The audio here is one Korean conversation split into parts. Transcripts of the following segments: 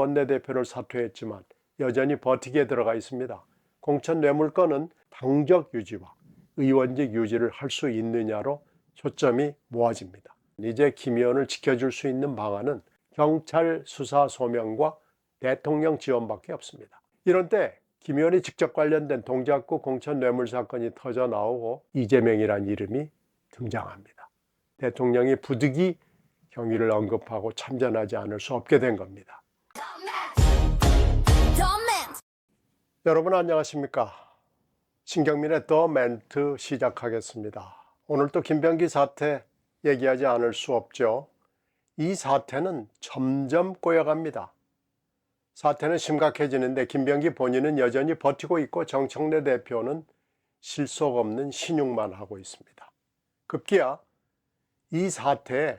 원내대표를 사퇴했지만 여전히 버티기에 들어가 있습니다. 공천 뇌물건은 당적 유지와 의원직 유지를 할 수 있느냐로 초점이 모아집니다. 이제 김 의원을 지켜줄 수 있는 방안은 경찰 수사 소명과 대통령 지원밖에 없습니다. 이런 때 김 의원이 직접 관련된 동작구 공천 뇌물 사건이 터져 나오고 이재명이란 이름이 등장합니다. 대통령이 부득이 경위를 언급하고 참전하지 않을 수 없게 된 겁니다. 여러분 안녕하십니까? 신경민의 더 멘트 시작하겠습니다. 오늘 또 김병기 사태 얘기하지 않을 수 없죠. 이 사태는 점점 꼬여갑니다. 사태는 심각해지는데 김병기 본인은 여전히 버티고 있고 정청래 대표는 실속 없는 신용만 하고 있습니다. 급기야 이 사태에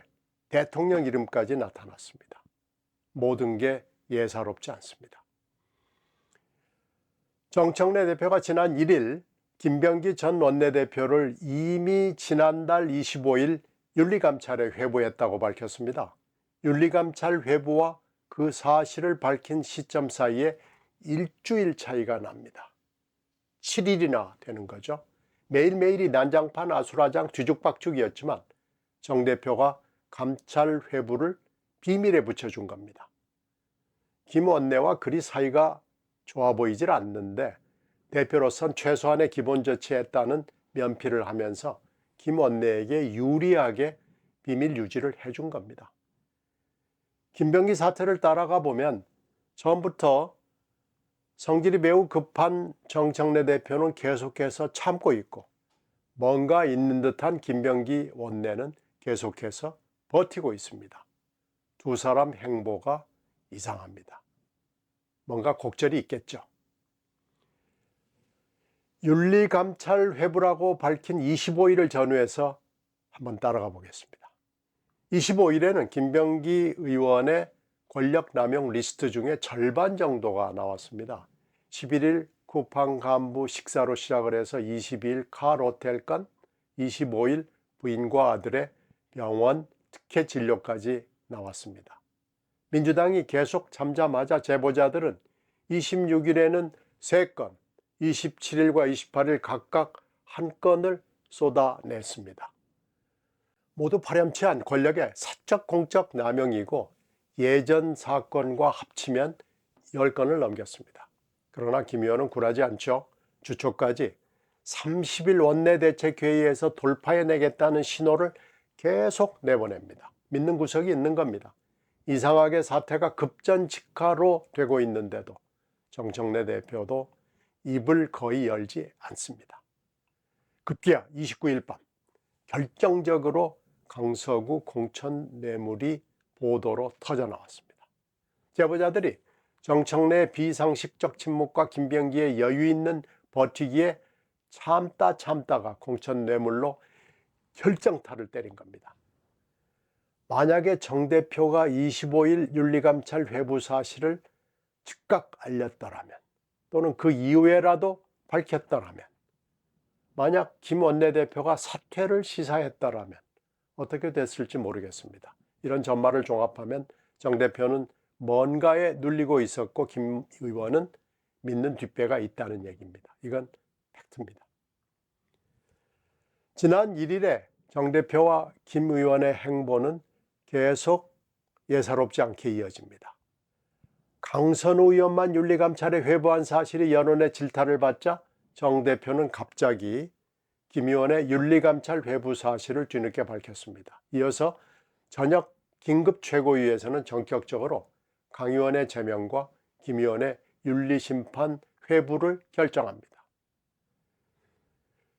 대통령 이름까지 나타났습니다. 모든 게 예사롭지 않습니다. 정청래 대표가 지난 1일 김병기 전 원내대표를 이미 지난달 25일 윤리감찰에 회부했다고 밝혔습니다. 윤리감찰 회부와 그 사실을 밝힌 시점 사이에 일주일 차이가 납니다. 7일이나 되는 거죠. 매일매일이 난장판 아수라장 뒤죽박죽이었지만 정 대표가 감찰 회부를 비밀에 붙여준 겁니다. 김 원내와 그리 사이가 좋아 보이질 않는데 대표로선 최소한의 기본 조치했다는 면피를 하면서 김 원내에게 유리하게 비밀 유지를 해준 겁니다. 김병기 사태를 따라가 보면 처음부터 성질이 매우 급한 정청래 대표는 계속해서 참고 있고 뭔가 있는 듯한 김병기 원내는 계속해서 버티고 있습니다. 두 사람 행보가 이상합니다. 뭔가 곡절이 있겠죠. 윤리감찰 회부라고 밝힌 25일을 전후해서 한번 따라가 보겠습니다. 25일에는 김병기 의원의 권력남용 리스트 중에 절반 정도가 나왔습니다. 11일 쿠팡 간부 식사로 시작을 해서 22일 카로텔 건, 25일 부인과 아들의 병원 특혜 진료까지 나왔습니다. 민주당이 계속 잠자마자 제보자들은 26일에는 3건, 27일과 28일 각각 1건을 쏟아냈습니다. 모두 파렴치한 권력의 사적 공적 남용이고 예전 사건과 합치면 10건을 넘겼습니다. 그러나 김 의원은 굴하지 않죠. 주초까지 30일 원내대책회의에서 돌파해내겠다는 신호를 계속 내보냅니다. 믿는 구석이 있는 겁니다. 이상하게 사태가 급전직하로 되고 있는데도 정청래 대표도 입을 거의 열지 않습니다. 급기야 29일 밤 결정적으로 강서구 공천 뇌물이 보도로 터져 나왔습니다. 제보자들이 정청래의 비상식적 침묵과 김병기의 여유 있는 버티기에 참다가 공천 뇌물로 결정타를 때린 겁니다. 만약에 정 대표가 25일 윤리감찰 회부 사실을 즉각 알렸더라면 또는 그 이후에라도 밝혔더라면 만약 김 원내대표가 사퇴를 시사했더라면 어떻게 됐을지 모르겠습니다. 이런 전말을 종합하면 정 대표는 뭔가에 눌리고 있었고 김 의원은 믿는 뒷배가 있다는 얘기입니다. 이건 팩트입니다. 지난 1일에 정 대표와 김 의원의 행보는 계속 예사롭지 않게 이어집니다. 강선우 의원만 윤리감찰에 회부한 사실이 여론의 질타를 받자 정 대표는 갑자기 김 의원의 윤리감찰 회부 사실을 뒤늦게 밝혔습니다. 이어서 저녁 긴급 최고위에서는 전격적으로 강 의원의 제명과 김 의원의 윤리심판 회부를 결정합니다.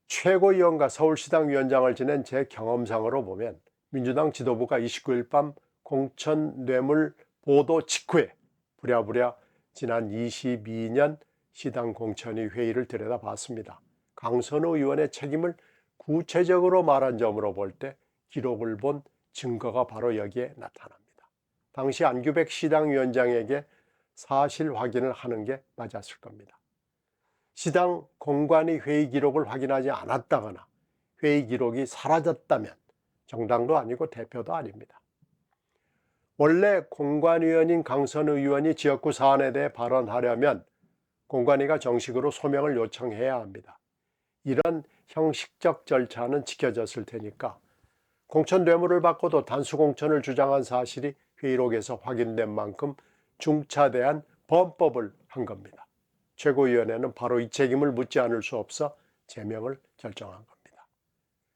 최고위원과 서울시당 위원장을 지낸 제 경험상으로 보면 민주당 지도부가 29일 밤 공천 뇌물 보도 직후에 부랴부랴 지난 22년 시당 공천위 회의를 들여다봤습니다. 강선우 의원의 책임을 구체적으로 말한 점으로 볼 때 기록을 본 증거가 바로 여기에 나타납니다. 당시 안규백 시당 위원장에게 사실 확인을 하는 게 맞았을 겁니다. 시당 공관위 회의 기록을 확인하지 않았다거나 회의 기록이 사라졌다면 정당도 아니고 대표도 아닙니다. 원래 공관위원인 강선 의원이 지역구 사안에 대해 발언하려면 공관위가 정식으로 소명을 요청해야 합니다. 이런 형식적 절차는 지켜졌을 테니까 공천 뇌물을 받고도 단수공천을 주장한 사실이 회의록에서 확인된 만큼 중차대한 범법을 한 겁니다. 최고위원회는 바로 이 책임을 묻지 않을 수 없어 제명을 결정한 겁니다.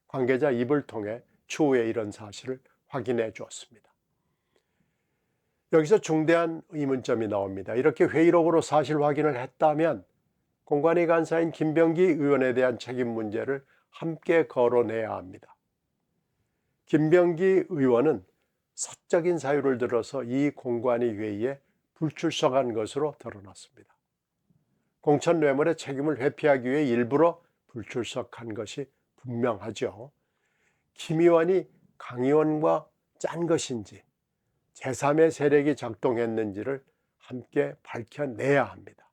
관계자 입을 통해 추후에 이런 사실을 확인해 주었습니다. 여기서 중대한 의문점이 나옵니다. 이렇게 회의록으로 사실 확인을 했다면 공관위 간사인 김병기 의원에 대한 책임 문제를 함께 거론해야 합니다. 김병기 의원은 사적인 사유를 들어서 이 공관위 회의에 불출석한 것으로 드러났습니다. 공천 뇌물의 책임을 회피하기 위해 일부러 불출석한 것이 분명하죠. 김 의원이 강 의원과 짠 것인지 제3의 세력이 작동했는지를 함께 밝혀내야 합니다.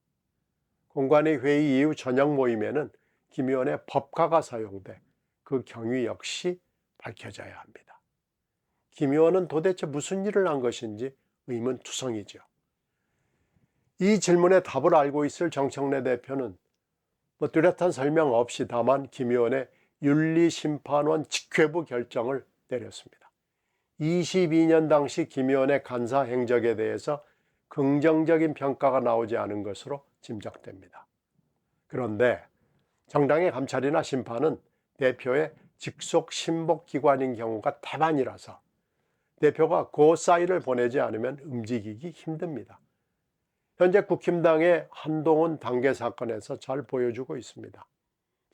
공관위 회의 이후 저녁 모임에는 김 의원의 법카가 사용돼 그 경위 역시 밝혀져야 합니다. 김 의원은 도대체 무슨 일을 한 것인지 의문투성이죠. 이 질문에 답을 알고 있을 정청래 대표는 뚜렷한 설명 없이 다만 김 의원의 윤리심판원 직회부 결정을 내렸습니다. 22년 당시 김 의원의 간사 행적에 대해서 긍정적인 평가가 나오지 않은 것으로 짐작됩니다. 그런데 정당의 감찰이나 심판은 대표의 직속 신복기관인 경우가 태반이라서 대표가 고사인을 보내지 않으면 움직이기 힘듭니다. 현재 국힘당의 한동훈 당계 사건에서 잘 보여주고 있습니다.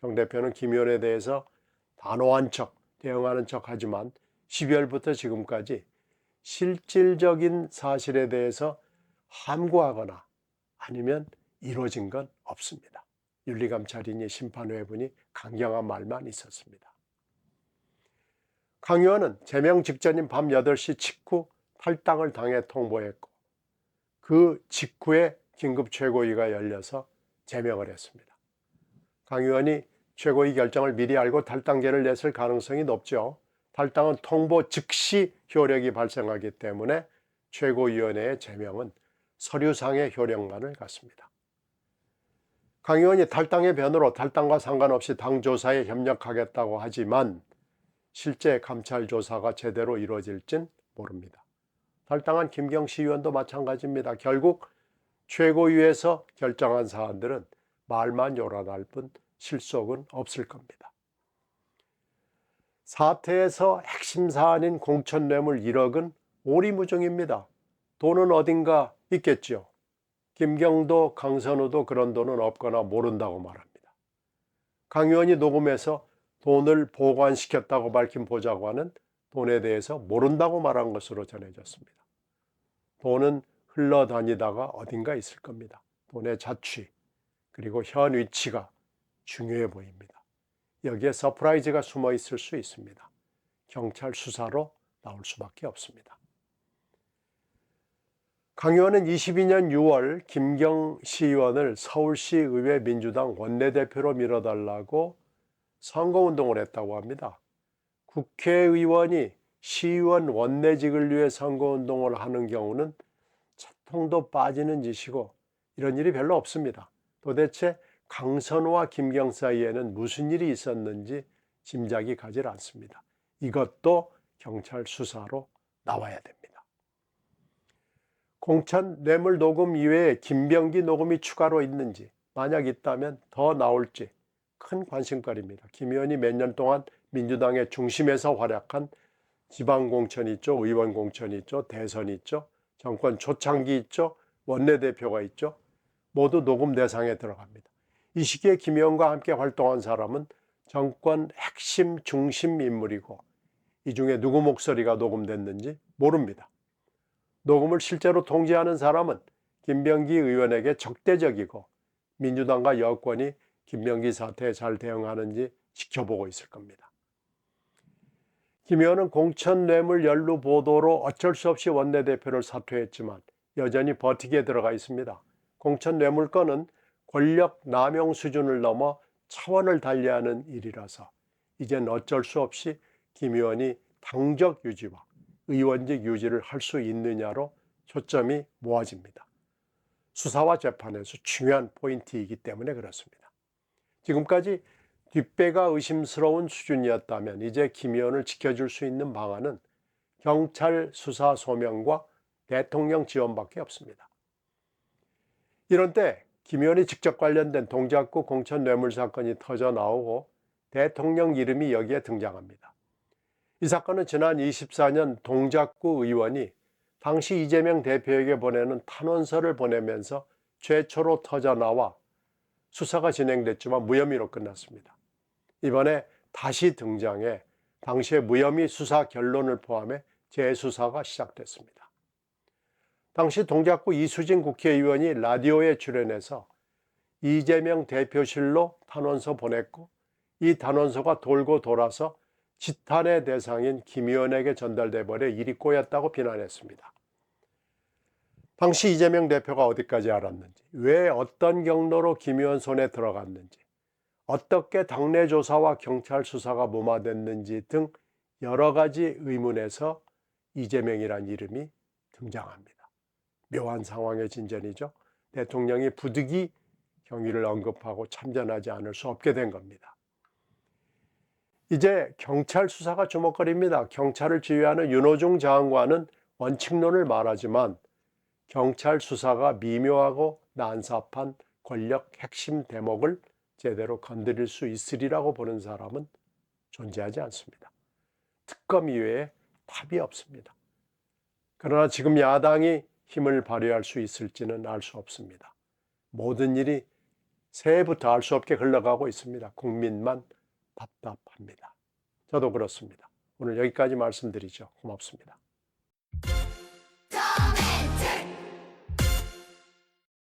정 대표는 김 의원에 대해서 단호한 척, 대응하는 척 하지만 12월부터 지금까지 실질적인 사실에 대해서 함구하거나 아니면 이루어진 건 없습니다. 윤리감찰이니 심판회분이 강경한 말만 있었습니다. 강 의원은 제명 직전인 밤 8시 직후 탈당을 당해 통보했고 그 직후에 긴급 최고위가 열려서 제명을 했습니다. 강 의원이 최고위 결정을 미리 알고 탈당계를 냈을 가능성이 높죠. 탈당은 통보 즉시 효력이 발생하기 때문에 최고위원회의 제명은 서류상의 효력만을 갖습니다. 강 의원이 탈당의 변호로 탈당과 상관없이 당 조사에 협력하겠다고 하지만 실제 감찰 조사가 제대로 이루어질진 모릅니다. 탈당한 김경시 의원도 마찬가지입니다. 결국 최고위에서 결정한 사안들은 말만 요란할 뿐 실속은 없을 겁니다. 사태에서 핵심 사안인 공천 뇌물 1억은 오리무중입니다. 돈은 어딘가 있겠죠. 김경도, 강선우도 그런 돈은 없거나 모른다고 말합니다. 강 의원이 녹음해서 돈을 보관시켰다고 밝힌 보좌관은 돈에 대해서 모른다고 말한 것으로 전해졌습니다. 돈은 흘러다니다가 어딘가 있을 겁니다. 돈의 자취 그리고 현 위치가 중요해 보입니다. 여기에 서프라이즈가 숨어 있을 수 있습니다. 경찰 수사로 나올 수밖에 없습니다. 강 의원은 22년 6월 김경시 의원을 서울시 의회 민주당 원내대표로 밀어달라고 선거운동을 했다고 합니다. 국회의원이 시의원 원내직을 위해 선거운동을 하는 경우는 채통도 빠지는 짓이고 이런 일이 별로 없습니다. 도대체 강선우와 김경 사이에는 무슨 일이 있었는지 짐작이 가질 않습니다. 이것도 경찰 수사로 나와야 됩니다. 공천 뇌물 녹음 이외에 김병기 녹음이 추가로 있는지 만약 있다면 더 나올지 큰 관심거리입니다. 김 의원이 몇 년 동안 민주당의 중심에서 활약한 지방공천이 있죠. 의원공천이 있죠. 대선이 있죠. 정권 초창기 있죠. 원내대표가 있죠. 모두 녹음 대상에 들어갑니다. 이 시기에 김 의원과 함께 활동한 사람은 정권 핵심 중심 인물이고 이 중에 누구 목소리가 녹음됐는지 모릅니다. 녹음을 실제로 통제하는 사람은 김병기 의원에게 적대적이고 민주당과 여권이 김병기 사태에 잘 대응하는지 지켜보고 있을 겁니다. 김 의원은 공천 뇌물 연루 보도로 어쩔 수 없이 원내대표를 사퇴했지만 여전히 버티기에 들어가 있습니다. 공천 뇌물 건은 권력 남용 수준을 넘어 차원을 달리하는 일이라서 이젠 어쩔 수 없이 김 의원이 당적 유지와 의원직 유지를 할 수 있느냐로 초점이 모아집니다. 수사와 재판에서 중요한 포인트이기 때문에 그렇습니다. 지금까지 뒷배가 의심스러운 수준이었다면 이제 김 의원을 지켜줄 수 있는 방안은 경찰 수사 소명과 대통령 지원밖에 없습니다. 이런 때 김 의원이 직접 관련된 동작구 공천 뇌물 사건이 터져 나오고 대통령 이름이 여기에 등장합니다. 이 사건은 지난 24년 동작구 의원이 당시 이재명 대표에게 보내는 탄원서를 보내면서 최초로 터져 나와 수사가 진행됐지만 무혐의로 끝났습니다. 이번에 다시 등장해 당시의 무혐의 수사 결론을 포함해 재수사가 시작됐습니다. 당시 동작구 이수진 국회의원이 라디오에 출연해서 이재명 대표실로 탄원서 보냈고 이 탄원서가 돌고 돌아서 지탄의 대상인 김 의원에게 전달돼 버려 일이 꼬였다고 비난했습니다. 당시 이재명 대표가 어디까지 알았는지, 왜 어떤 경로로 김 의원 손에 들어갔는지, 어떻게 당내 조사와 경찰 수사가 무마됐는지 등 여러 가지 의문에서 이재명이란 이름이 등장합니다. 묘한 상황의 진전이죠. 대통령이 부득이 경위를 언급하고 참전하지 않을 수 없게 된 겁니다. 이제 경찰 수사가 주목거리입니다. 경찰을 지휘하는 윤호중 장관은 원칙론을 말하지만 경찰 수사가 미묘하고 난삽한 권력 핵심 대목을 제대로 건드릴 수 있으리라고 보는 사람은 존재하지 않습니다. 특검 이외에 답이 없습니다. 그러나 지금 야당이 힘을 발휘할 수 있을지는 알 수 없습니다. 모든 일이 새해부터 알 수 없게 흘러가고 있습니다. 국민만 답답합니다. 저도 그렇습니다. 오늘 여기까지 말씀드리죠. 고맙습니다.